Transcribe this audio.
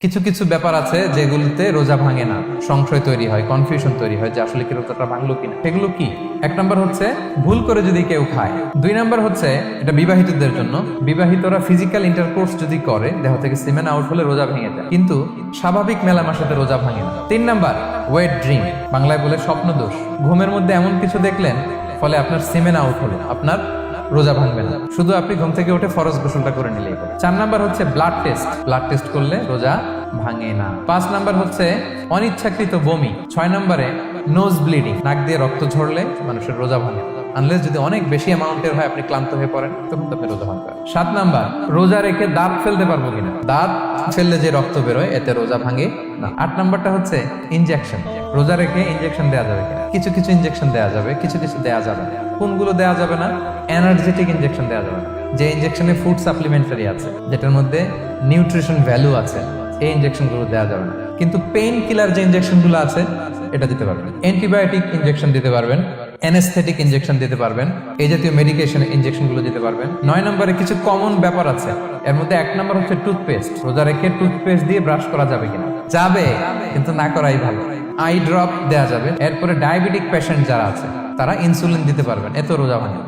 কিছু কিছু ব্যাপার আছে যেগুলোতে রোজা ভাঙে না, সংশয় তৈরি হয়, কনফিউশন তৈরি হয় যে আসলে কি রোজাটা ভাঙলো কিনা। সেগুলো কি? এক নম্বর হচ্ছে ভুল করে যদি কেউ খায়। দুই নম্বর হচ্ছে এটা বিবাহিতদের জন্য, বিবাহিতরা ফিজিক্যাল ইন্টারকোর্স যদি করে দেহ থেকে সিমেন আউট হলে রোজা ভেঙে যায়, কিন্তু স্বাভাবিক মেলামেশাতে রোজা ভাঙে না। তিন নম্বর ওয়েট ড্রিম, বাংলায় বলে স্বপ্ন দোষ। ঘুমের মধ্যে এমন কিছু দেখলেন ফলে আপনার সিমেন আউট হলো, আপনার রোজা ভাঙবে না, শুধু আপনি ঘুম থেকে উঠে ফরজ গোসলটা করে নিলেই হবে। চার নাম্বার হচ্ছে ব্লাড টেস্ট, ব্লাড টেস্ট করলে রোজা ভাঙে না। পাঁচ নাম্বার হচ্ছে অনিচ্ছাকৃত বমি। ছয় নম্বরে নোজ ব্লিডিং, নাক দিয়ে রক্ত ঝরলে মানুষের রোজা ভাঙে না, আনলেস যদি অনেক বেশি অ্যামাউন্টের হয়, আপনি ক্লান্ত হয়ে পড়েন, তখন তো আপনি রোজা ভাঙতে পারেন। সাত নাম্বার রোজা রেখে দাঁত ফেলতে পারবো কিনা, দাঁত ফেললে যে রক্ত বেরোয় এতে রোজা ভাঙে না। আট নাম্বারটা হচ্ছে ইনজেকশন, রোজা রেখে ইনজেকশন দেওয়া যাবে কিনা। কিছু কিছু ইনজেকশন দেওয়া যাবে, কিছু কিছু দেওয়া যাবে না। কোনগুলো দেওয়া যাবে না? এনার্জেটিক ইনজেকশন দেওয়া যাবে না, যে ইনজেকশনে ফুড সাপ্লিমেন্টারি আছে, যেটার মধ্যে নিউট্রিশন ভ্যালু আছে, এই ইনজেকশন গুলো দেওয়া যাবে না। কিন্তু পেইন কিলার যে ইনজেকশন গুলো আছে এটা দিতে পারবেন। অ্যান্টিবায়োটিক ইনজেকশন দিতে পারবেন, অ্যানেস্থেটিক ইনজেকশন দিতে পারবেন, এই জাতীয় মেডিকেশন ইনজেকশন গুলো দিতে পারবেন। নয় নম্বরে কিছু কমন ব্যাপার আছে, এর মধ্যে এক নম্বর হচ্ছে টুথপেস্ট। রোজা রেখে টুথপেস্ট দিয়ে ব্রাশ করা যাবে কিনা? যাবে, কিন্তু না করাই ভালো। আই ড্রপ দেওয়া যাবে। এরপরে ডায়াবেটিক পেশেন্ট যারা আছে তারা ইনসুলিন দিতে পারবেন, এত রোজা ভাঙে।